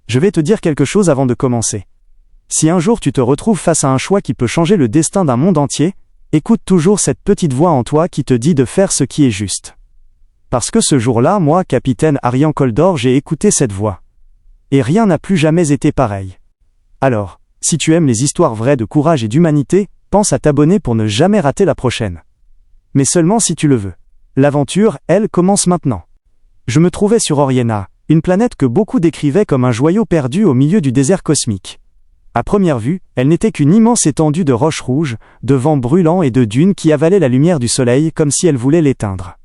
Je vais te dire quelque chose avant de commencer. Si un jour tu te retrouves face à un choix qui peut changer le destin d'un monde entier, écoute toujours cette petite voix en toi qui te dit de faire ce qui est juste. Parce que ce jour-là, moi, capitaine Arian Koldor, j'ai écouté cette voix. Et rien n'a plus jamais été pareil. Alors, si tu aimes les histoires vraies de courage et d'humanité, pense à t'abonner pour ne jamais rater la prochaine. Mais seulement si tu le veux. L'aventure, elle, commence maintenant. Je me trouvais sur Oriena, une planète que beaucoup décrivaient comme un joyau perdu au milieu du désert cosmique. À première vue, elle n'était qu'une immense étendue de roches rouges, de vents brûlants et de dunes qui avalaient la lumière du soleil comme si elles voulaient l'éteindre.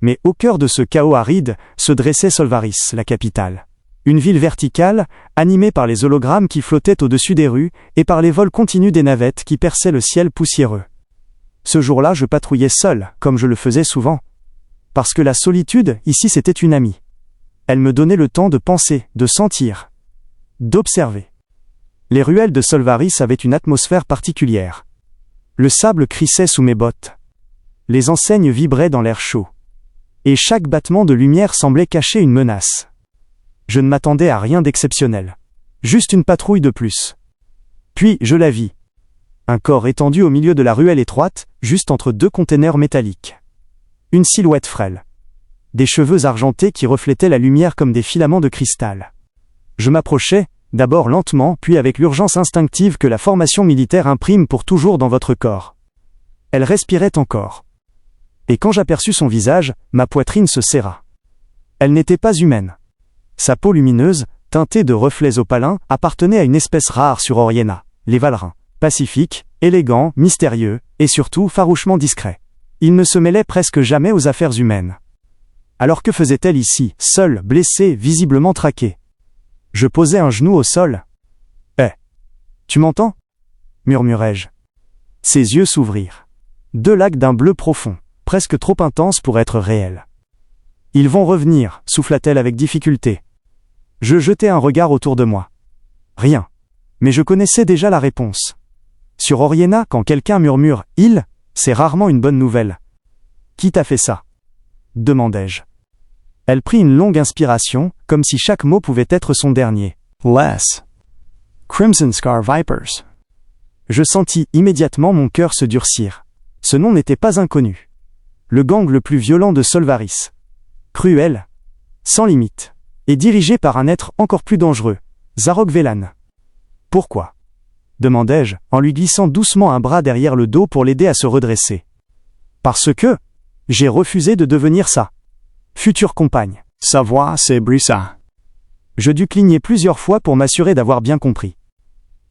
Mais au cœur de ce chaos aride, se dressait Solvaris, la capitale. Une ville verticale, animée par les hologrammes qui flottaient au-dessus des rues, et par les vols continus des navettes qui perçaient le ciel poussiéreux. Ce jour-là, je patrouillais seul, comme je le faisais souvent. Parce que la solitude, ici, c'était une amie. Elle me donnait le temps de penser, de sentir, d'observer. Les ruelles de Solvaris avaient une atmosphère particulière. Le sable crissait sous mes bottes. Les enseignes vibraient dans l'air chaud. Et chaque battement de lumière semblait cacher une menace. Je ne m'attendais à rien d'exceptionnel. Juste une patrouille de plus. Puis, je la vis. Un corps étendu au milieu de la ruelle étroite, juste entre deux containers métalliques. Une silhouette frêle. Des cheveux argentés qui reflétaient la lumière comme des filaments de cristal. Je m'approchai, d'abord lentement, puis avec l'urgence instinctive que la formation militaire imprime pour toujours dans votre corps. Elle respirait encore. Et quand j'aperçus son visage, ma poitrine se serra. Elle n'était pas humaine. Sa peau lumineuse, teintée de reflets opalins, appartenait à une espèce rare sur Oriena, les Valrins. Pacifiques, élégants, mystérieux, et surtout farouchement discrets. Ils ne se mêlaient presque jamais aux affaires humaines. Alors que faisait-elle ici, seule, blessée, visiblement traquée? Je posai un genou au sol. « Eh, tu m'entends » murmurai-je. Ses yeux s'ouvrirent. Deux lacs d'un bleu profond, presque trop intense pour être réels. « Ils vont revenir » souffla-t-elle avec difficulté. Je jetai un regard autour de moi. Rien. Mais je connaissais déjà la réponse. Sur Oriena, quand quelqu'un murmure « il », c'est rarement une bonne nouvelle. « Qui t'a fait ça » demandai-je. Elle prit une longue inspiration, comme si chaque mot pouvait être son dernier. Les Crimson Scar Vipers. Je sentis immédiatement mon cœur se durcir. Ce nom n'était pas inconnu. Le gang le plus violent de Solvaris. Cruel, sans limite, et dirigé par un être encore plus dangereux, Zarok Velan. Pourquoi ? Demandai-je, en lui glissant doucement un bras derrière le dos pour l'aider à se redresser. Parce que j'ai refusé de devenir sa future compagne. Sa voix, c'est Brissa. Je dus cligner plusieurs fois pour m'assurer d'avoir bien compris.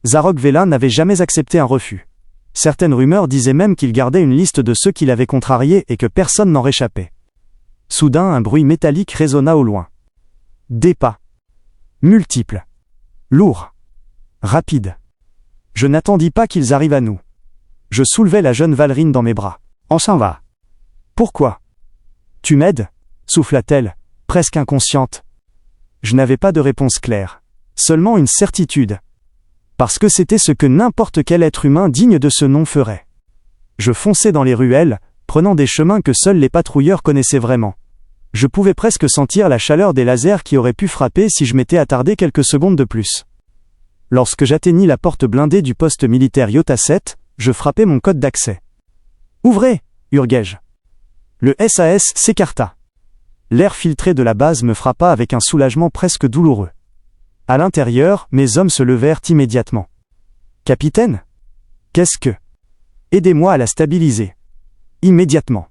Zarok Velan n'avait jamais accepté un refus. Certaines rumeurs disaient même qu'il gardait une liste de ceux qui l'avaient contrarié et que personne n'en réchappait. Soudain, un bruit métallique résonna au loin. Des pas. Multiples. Lourds. Rapides. Je n'attendis pas qu'ils arrivent à nous. Je soulevai la jeune Valrine dans mes bras. On s'en va. Pourquoi ? Tu m'aides ? Souffla-t-elle, presque inconsciente. Je n'avais pas de réponse claire. Seulement une certitude. Parce que c'était ce que n'importe quel être humain digne de ce nom ferait. Je fonçai dans les ruelles, prenant des chemins que seuls les patrouilleurs connaissaient vraiment. Je pouvais presque sentir la chaleur des lasers qui auraient pu frapper si je m'étais attardé quelques secondes de plus. Lorsque j'atteignis la porte blindée du poste militaire Iota 7, je frappai mon code d'accès. « Ouvrez !» hurguai-je. Le SAS s'écarta. L'air filtré de la base me frappa avec un soulagement presque douloureux. À l'intérieur, mes hommes se levèrent immédiatement. « Capitaine ? Qu'est-ce que ? Aidez-moi à la stabiliser. » Immédiatement.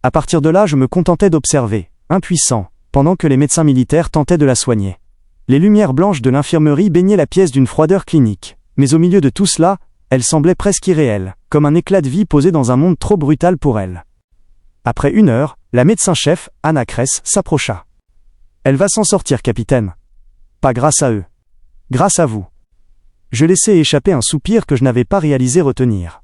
À partir de là, je me contentais d'observer, impuissant, pendant que les médecins militaires tentaient de la soigner. Les lumières blanches de l'infirmerie baignaient la pièce d'une froideur clinique, mais au milieu de tout cela, elle semblait presque irréelle, comme un éclat de vie posé dans un monde trop brutal pour elle. Après 1 heure, la médecin-chef, Anna Kress, s'approcha. « Elle va s'en sortir, capitaine. »« Pas grâce à eux. Grâce à vous. » Je laissai échapper un soupir que je n'avais pas réalisé retenir.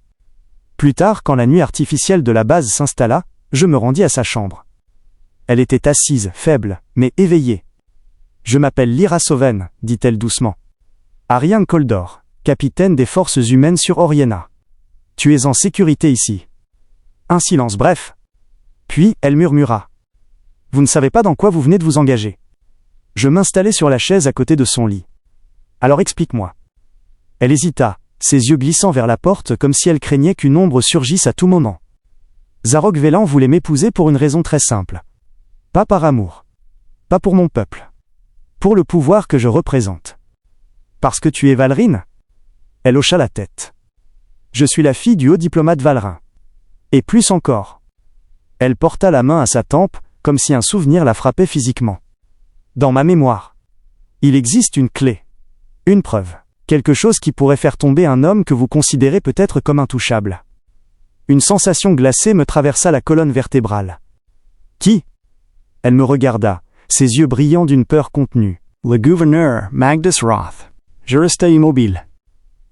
Plus tard, quand la nuit artificielle de la base s'installa, je me rendis à sa chambre. Elle était assise, faible, mais éveillée. « Je m'appelle Lyra Soven, » dit-elle doucement. « Arian Koldor, capitaine des forces humaines sur Oriena. Tu es en sécurité ici. » Un silence bref. Puis, elle murmura. « Vous ne savez pas dans quoi vous venez de vous engager. » Je m'installai sur la chaise à côté de son lit. Alors explique-moi. Elle hésita, ses yeux glissant vers la porte comme si elle craignait qu'une ombre surgisse à tout moment. Zarok Velan voulait m'épouser pour une raison très simple. Pas par amour. Pas pour mon peuple. Pour le pouvoir que je représente. Parce que tu es Valrine ? Elle hocha la tête. Je suis la fille du haut diplomate Valrin. Et plus encore. Elle porta la main à sa tempe, comme si un souvenir la frappait physiquement. Dans ma mémoire. Il existe une clé. Une preuve. Quelque chose qui pourrait faire tomber un homme que vous considérez peut-être comme intouchable. Une sensation glacée me traversa la colonne vertébrale. Qui ? Elle me regarda, ses yeux brillants d'une peur contenue. Le gouverneur Magdas Roth. Je restai immobile.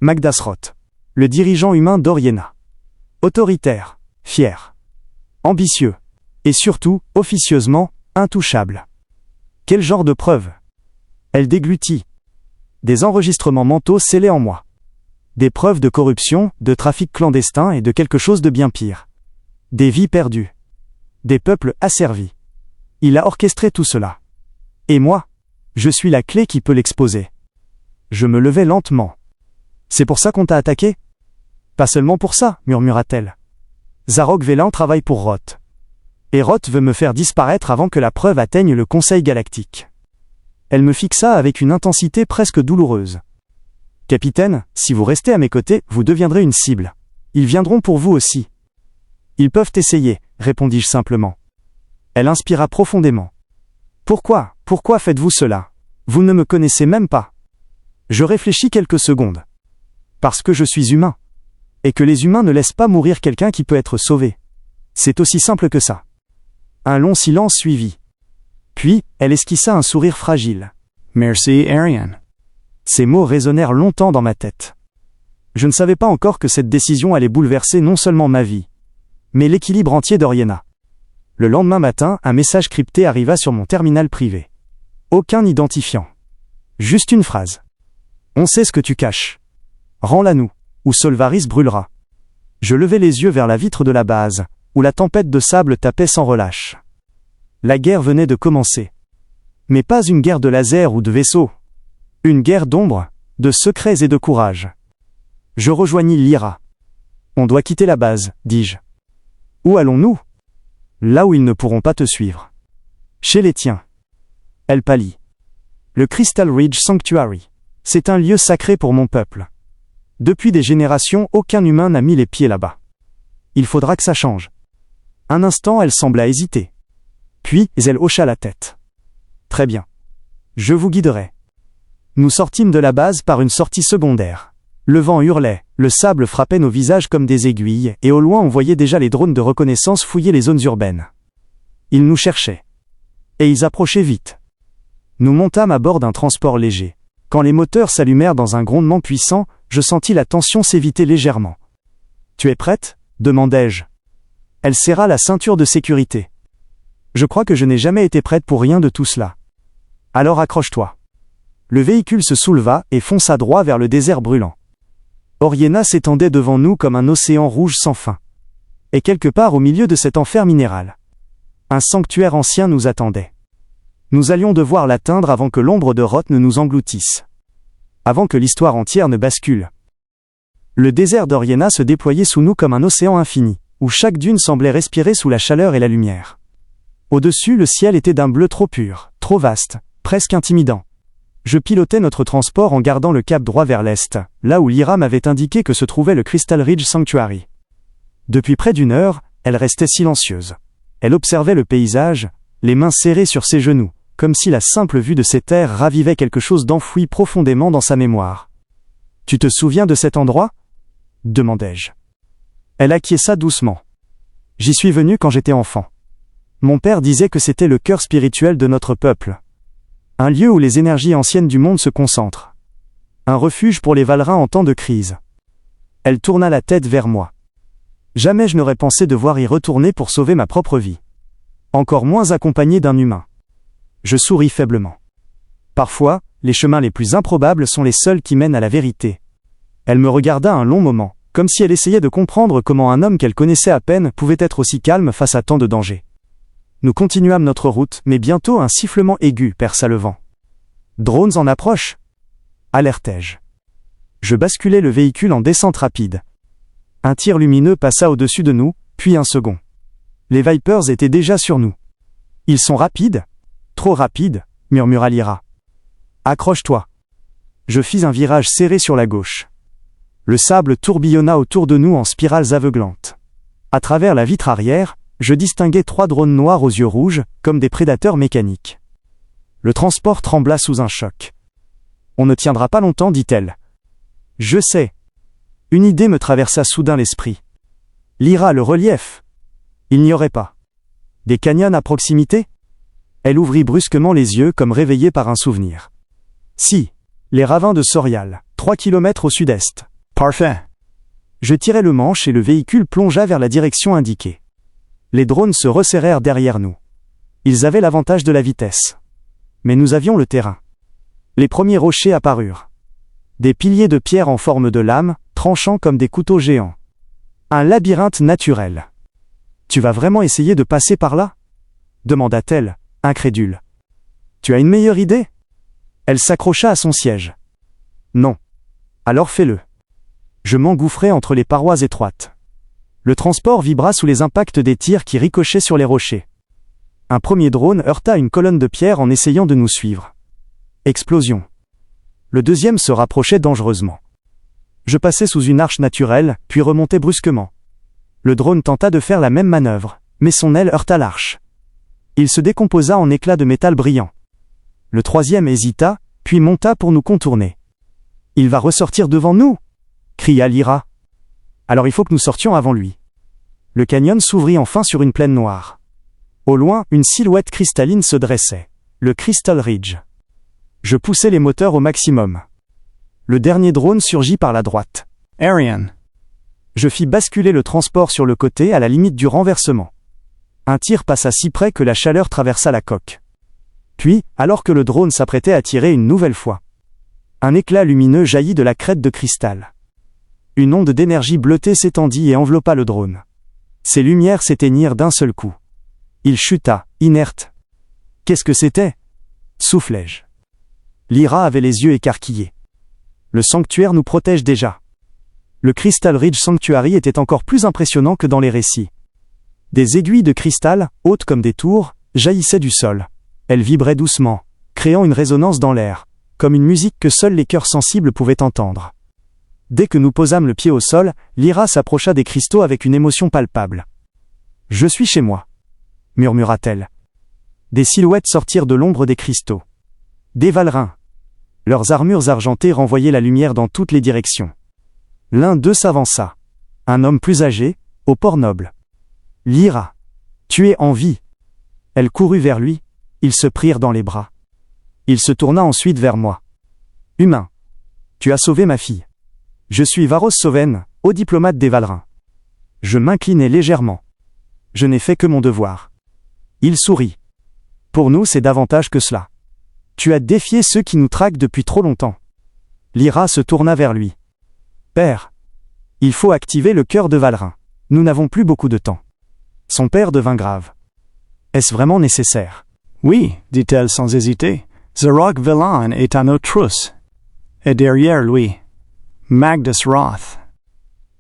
Magdas Roth. Le dirigeant humain d'Oriena. Autoritaire, fier, ambitieux, et surtout, officieusement, intouchable. Quel genre de preuve ? Elle déglutit. Des enregistrements mentaux scellés en moi. Des preuves de corruption, de trafic clandestin et de quelque chose de bien pire. Des vies perdues. Des peuples asservis. Il a orchestré tout cela. Et moi, je suis la clé qui peut l'exposer. Je me levai lentement. C'est pour ça qu'on t'a attaqué ? Pas seulement pour ça, murmura-t-elle. Zarok Velan travaille pour Roth. Et Roth veut me faire disparaître avant que la preuve atteigne le Conseil galactique. Elle me fixa avec une intensité presque douloureuse. Capitaine, si vous restez à mes côtés, vous deviendrez une cible. Ils viendront pour vous aussi. Ils peuvent essayer, répondis-je simplement. Elle inspira profondément. Pourquoi faites-vous cela ? Vous ne me connaissez même pas. Je réfléchis quelques secondes. Parce que je suis humain. Et que les humains ne laissent pas mourir quelqu'un qui peut être sauvé. C'est aussi simple que ça. Un long silence suivit. Puis, elle esquissa un sourire fragile. Merci, Ariane. Ces mots résonnèrent longtemps dans ma tête. Je ne savais pas encore que cette décision allait bouleverser non seulement ma vie, mais l'équilibre entier d'Oriena. Le lendemain matin, un message crypté arriva sur mon terminal privé. Aucun identifiant. Juste une phrase. On sait ce que tu caches. Rends-la nous, ou Solvaris brûlera. Je levai les yeux vers la vitre de la base, où la tempête de sable tapait sans relâche. La guerre venait de commencer. Mais pas une guerre de laser ou de vaisseaux. Une guerre d'ombre, de secrets et de courage. Je rejoignis Lyra. On doit quitter la base, dis-je. Où allons-nous ? Là où ils ne pourront pas te suivre. Chez les tiens. Elle pâlit. Le Crystal Ridge Sanctuary. C'est un lieu sacré pour mon peuple. Depuis des générations, aucun humain n'a mis les pieds là-bas. Il faudra que ça change. Un instant, elle sembla hésiter. Puis, elle hocha la tête. Très bien. Je vous guiderai. Nous sortîmes de la base par une sortie secondaire. Le vent hurlait, le sable frappait nos visages comme des aiguilles, et au loin on voyait déjà les drones de reconnaissance fouiller les zones urbaines. Ils nous cherchaient. Et ils approchaient vite. Nous montâmes à bord d'un transport léger. Quand les moteurs s'allumèrent dans un grondement puissant, je sentis la tension s'éviter légèrement. « Tu es prête ? » demandai-je. Elle serra la ceinture de sécurité. Je crois que je n'ai jamais été prête pour rien de tout cela. Alors accroche-toi. Le véhicule se souleva et fonça droit vers le désert brûlant. Oriena s'étendait devant nous comme un océan rouge sans fin. Et quelque part au milieu de cet enfer minéral, un sanctuaire ancien nous attendait. Nous allions devoir l'atteindre avant que l'ombre de Roth ne nous engloutisse. Avant que l'histoire entière ne bascule. Le désert d'Oriena se déployait sous nous comme un océan infini, où chaque dune semblait respirer sous la chaleur et la lumière. Au-dessus, le ciel était d'un bleu trop pur, trop vaste, presque intimidant. Je pilotais notre transport en gardant le cap droit vers l'est, là où Lyra m'avait indiqué que se trouvait le Crystal Ridge Sanctuary. Depuis près d'une heure, elle restait silencieuse. Elle observait le paysage, les mains serrées sur ses genoux, comme si la simple vue de ces terres ravivait quelque chose d'enfoui profondément dans sa mémoire. « Tu te souviens de cet endroit ? » demandai-je. Elle acquiesça doucement. « J'y suis venu quand j'étais enfant. Mon père disait que c'était le cœur spirituel de notre peuple. Un lieu où les énergies anciennes du monde se concentrent. Un refuge pour les Valrins en temps de crise. » Elle tourna la tête vers moi. Jamais je n'aurais pensé devoir y retourner pour sauver ma propre vie. Encore moins accompagné d'un humain. Je souris faiblement. Parfois, les chemins les plus improbables sont les seuls qui mènent à la vérité. Elle me regarda un long moment, comme si elle essayait de comprendre comment un homme qu'elle connaissait à peine pouvait être aussi calme face à tant de dangers. Nous continuâmes notre route, mais bientôt un sifflement aigu perça le vent. « Drones en approche » alertai-je. Je basculai le véhicule en descente rapide. Un tir lumineux passa au-dessus de nous, puis un second. Les Vipers étaient déjà sur nous. Ils sont rapides? Trop rapides, murmura Lyra. Accroche-toi. Je fis un virage serré sur la gauche. Le sable tourbillonna autour de nous en spirales aveuglantes. À travers la vitre arrière, je distinguais 3 drones noirs aux yeux rouges, comme des prédateurs mécaniques. Le transport trembla sous un choc. On ne tiendra pas longtemps, dit-elle. Je sais. Une idée me traversa soudain l'esprit. Lyra, le relief. Il n'y aurait pas des canyons à proximité? Elle ouvrit brusquement les yeux comme réveillée par un souvenir. Si, les ravins de Sorial, 3 kilomètres au sud-est. Parfait. Je tirai le manche et le véhicule plongea vers la direction indiquée. Les drones se resserrèrent derrière nous. Ils avaient l'avantage de la vitesse. Mais nous avions le terrain. Les premiers rochers apparurent. Des piliers de pierre en forme de lame, tranchant comme des couteaux géants. Un labyrinthe naturel. Tu vas vraiment essayer de passer par là? Demanda-t-elle, incrédule. Tu as une meilleure idée? Elle s'accrocha à son siège. Non. Alors fais-le. Je m'engouffrai entre les parois étroites. Le transport vibra sous les impacts des tirs qui ricochaient sur les rochers. Un premier drone heurta une colonne de pierre en essayant de nous suivre. Explosion. Le deuxième se rapprochait dangereusement. Je passai sous une arche naturelle, puis remontai brusquement. Le drone tenta de faire la même manœuvre, mais son aile heurta l'arche. Il se décomposa en éclats de métal brillants. Le troisième hésita, puis monta pour nous contourner. « Il va ressortir devant nous !» cria Lyra. Alors il faut que nous sortions avant lui. Le canyon s'ouvrit enfin sur une plaine noire. Au loin, une silhouette cristalline se dressait, le Crystal Ridge. Je poussai les moteurs au maximum. Le dernier drone surgit par la droite. Ariane. Je fis basculer le transport sur le côté à la limite du renversement. Un tir passa si près que la chaleur traversa la coque. Puis, alors que le drone s'apprêtait à tirer une nouvelle fois, un éclat lumineux jaillit de la crête de cristal. Une onde d'énergie bleutée s'étendit et enveloppa le drone. Ses lumières s'éteignirent d'un seul coup. Il chuta, inerte. Qu'est-ce que c'était? Soufflai-je. Lyra avait les yeux écarquillés. Le sanctuaire nous protège déjà. Le Crystal Ridge Sanctuary était encore plus impressionnant que dans les récits. Des aiguilles de cristal, hautes comme des tours, jaillissaient du sol. Elles vibraient doucement, créant une résonance dans l'air, comme une musique que seuls les cœurs sensibles pouvaient entendre. Dès que nous posâmes le pied au sol, Lyra s'approcha des cristaux avec une émotion palpable. « Je suis chez moi », murmura-t-elle. Des silhouettes sortirent de l'ombre des cristaux. Des Valrins. Leurs armures argentées renvoyaient la lumière dans toutes les directions. L'un d'eux s'avança. Un homme plus âgé, au port noble. « Lyra, tu es en vie !» Elle courut vers lui, ils se prirent dans les bras. Il se tourna ensuite vers moi. « Humain, tu as sauvé ma fille. Je suis Varos Soven, haut diplomate des Valrins. » Je m'inclinai légèrement. Je n'ai fait que mon devoir. Il sourit. « Pour nous, c'est davantage que cela. Tu as défié ceux qui nous traquent depuis trop longtemps. » Lyra se tourna vers lui. « Père, il faut activer le cœur de Valrin. Nous n'avons plus beaucoup de temps. » Son père devint grave. « Est-ce vraiment nécessaire? » « Oui, dit-elle sans hésiter. Zarok Velan est à nos trousses. Et derrière lui, Magnus Roth. »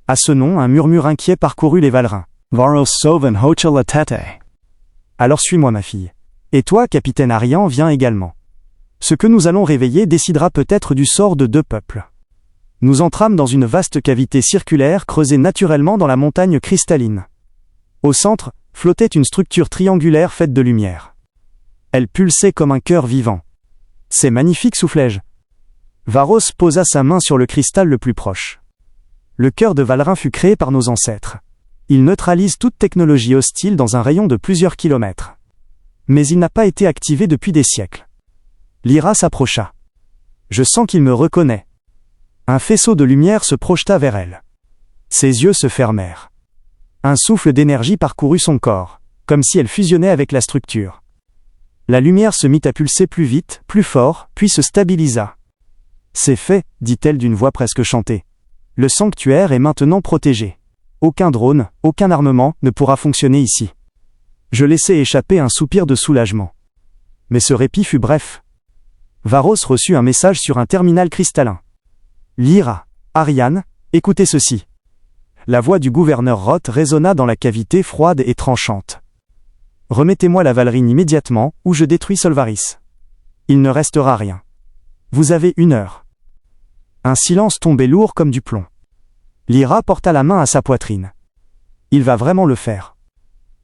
À ce nom, un murmure inquiet parcourut les Valrins. « Varos Soven hocha la tete. » Alors suis-moi, ma fille. Et toi, capitaine Arian, viens également. Ce que nous allons réveiller décidera peut-être du sort de 2 peuples. Nous entrâmes dans une vaste cavité circulaire creusée naturellement dans la montagne cristalline. Au centre, flottait une structure triangulaire faite de lumière. Elle pulsait comme un cœur vivant. « C'est magnifique, soufflai-je. » Varos posa sa main sur le cristal le plus proche. Le cœur de Valrin fut créé par nos ancêtres. Il neutralise toute technologie hostile dans un rayon de plusieurs kilomètres. Mais il n'a pas été activé depuis des siècles. Lyra s'approcha. Je sens qu'il me reconnaît. Un faisceau de lumière se projeta vers elle. Ses yeux se fermèrent. Un souffle d'énergie parcourut son corps, comme si elle fusionnait avec la structure. La lumière se mit à pulser plus vite, plus fort, puis se stabilisa. « C'est fait, » dit-elle d'une voix presque chantée. « Le sanctuaire est maintenant protégé. Aucun drone, aucun armement ne pourra fonctionner ici. » Je laissai échapper un soupir de soulagement. Mais ce répit fut bref. Varos reçut un message sur un terminal cristallin. Lyra, Ariane, écoutez ceci. La voix du gouverneur Roth résonna dans la cavité froide et tranchante. Remettez-moi la Valrine immédiatement, ou je détruis Solvaris. Il ne restera rien. Vous avez 1 heure. Un silence tombait lourd comme du plomb. Lyra porta la main à sa poitrine. Il va vraiment le faire.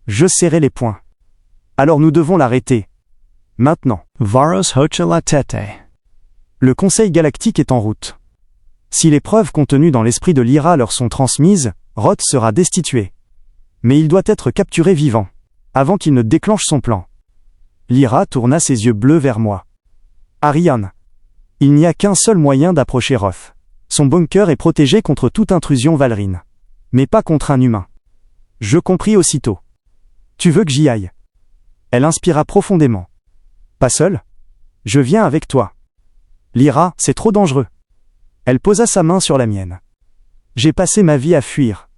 Je serrai les poings. Alors nous devons l'arrêter. Maintenant. Varos hocha la tete. Le Conseil galactique est en route. Si les preuves contenues dans l'esprit de Lyra leur sont transmises, Roth sera destitué. Mais il doit être capturé vivant, avant qu'il ne déclenche son plan. Lyra tourna ses yeux bleus vers moi. Ariane. Il n'y a qu'un seul moyen d'approcher Roth. Son bunker est protégé contre toute intrusion valrine. Mais pas contre un humain. Je compris aussitôt. Tu veux que j'y aille? Elle inspira profondément. Pas seul? Je viens avec toi. Lyra, c'est trop dangereux. Elle posa sa main sur la mienne. J'ai passé ma vie à fuir.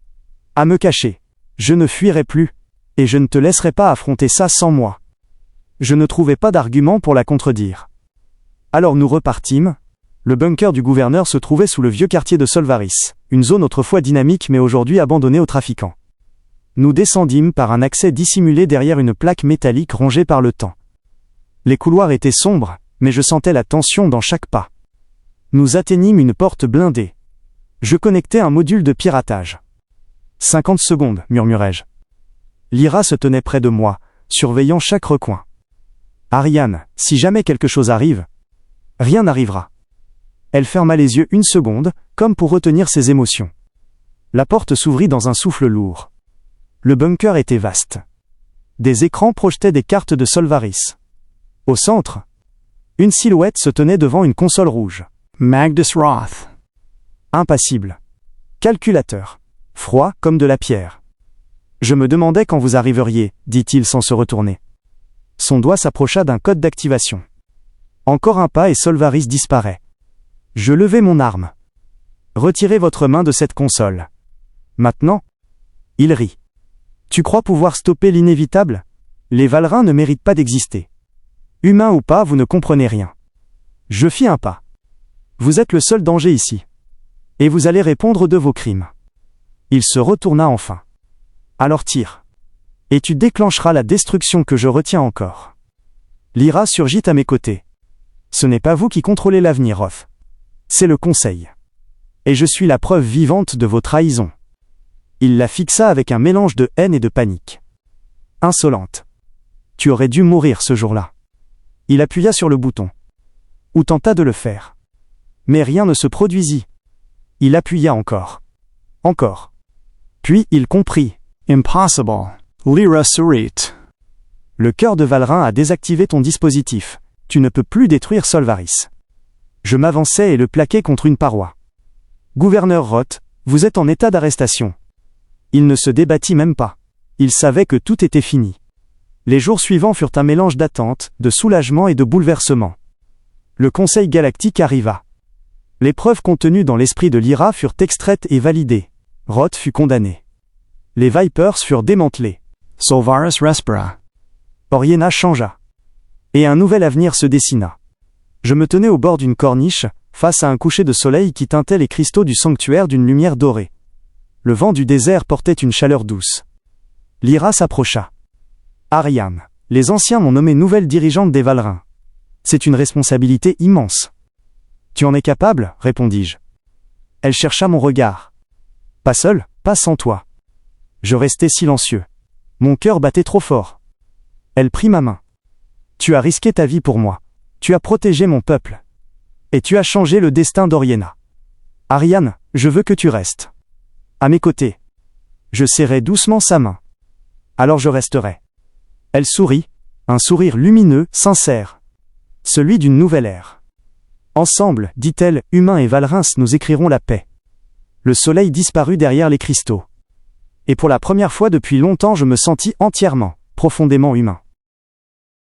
À me cacher. Je ne fuirai plus. Et je ne te laisserai pas affronter ça sans moi. Je ne trouvais pas d'argument pour la contredire. Alors nous repartîmes. Le bunker du gouverneur se trouvait sous le vieux quartier de Solvaris, une zone autrefois dynamique mais aujourd'hui abandonnée aux trafiquants. Nous descendîmes par un accès dissimulé derrière une plaque métallique rongée par le temps. Les couloirs étaient sombres, mais je sentais la tension dans chaque pas. Nous atteignîmes une porte blindée. Je connectais un module de piratage. 50 secondes, murmurai-je. Lyra se tenait près de moi, surveillant chaque recoin. Ariane, si jamais quelque chose arrive, rien n'arrivera. Elle ferma les yeux 1 seconde, comme pour retenir ses émotions. La porte s'ouvrit dans un souffle lourd. Le bunker était vaste. Des écrans projetaient des cartes de Solvaris. Au centre, une silhouette se tenait devant une console rouge. Magnus Roth. Impassible. Calculateur. Froid comme de la pierre. Je me demandais quand vous arriveriez, dit-il sans se retourner. Son doigt s'approcha d'un code d'activation. Encore un pas et Solvaris disparaît. Je levai mon arme. Retirez votre main de cette console. Maintenant? Il rit. Tu crois pouvoir stopper l'inévitable? Les Valrins ne méritent pas d'exister. Humain ou pas, vous ne comprenez rien. Je fis un pas. Vous êtes le seul danger ici. Et vous allez répondre de vos crimes. Il se retourna enfin. Alors tire. Et tu déclencheras la destruction que je retiens encore. Lyra surgit à mes côtés. Ce n'est pas vous qui contrôlez l'avenir, Roth. C'est le Conseil. Et je suis la preuve vivante de vos trahisons. Il la fixa avec un mélange de haine et de panique. Insolente. Tu aurais dû mourir ce jour-là. Il appuya sur le bouton. Ou tenta de le faire. Mais rien ne se produisit. Il appuya encore. Encore. Puis il comprit. Impossible. Lyra Surit. Le cœur de Valrin a désactivé ton dispositif. Tu ne peux plus détruire Solvaris. Je m'avançai et le plaquai contre une paroi. Gouverneur Roth, vous êtes en état d'arrestation. Il ne se débattit même pas. Il savait que tout était fini. Les jours suivants furent un mélange d'attente, de soulagement et de bouleversement. Le Conseil galactique arriva. Les preuves contenues dans l'esprit de Lyra furent extraites et validées. Roth fut condamné. Les Vipers furent démantelés. Solvaris respira. Oriena changea. Et un nouvel avenir se dessina. Je me tenais au bord d'une corniche, face à un coucher de soleil qui teintait les cristaux du sanctuaire d'une lumière dorée. Le vent du désert portait une chaleur douce. Lyra s'approcha. Ariane, les anciens m'ont nommée nouvelle dirigeante des Valrins. C'est une responsabilité immense. Tu en es capable, répondis-je. Elle chercha mon regard. Pas seul, pas sans toi. Je restai silencieux. Mon cœur battait trop fort. Elle prit ma main. Tu as risqué ta vie pour moi. Tu as protégé mon peuple. Et tu as changé le destin d'Oriena. Ariane, je veux que tu restes. À mes côtés. Je serrai doucement sa main. Alors je resterai. Elle sourit, un sourire lumineux, sincère. Celui d'une nouvelle ère. Ensemble, dit-elle, humains et Valrins, nous écrirons la paix. Le soleil disparut derrière les cristaux. Et pour la première fois depuis longtemps je me sentis entièrement, profondément humain.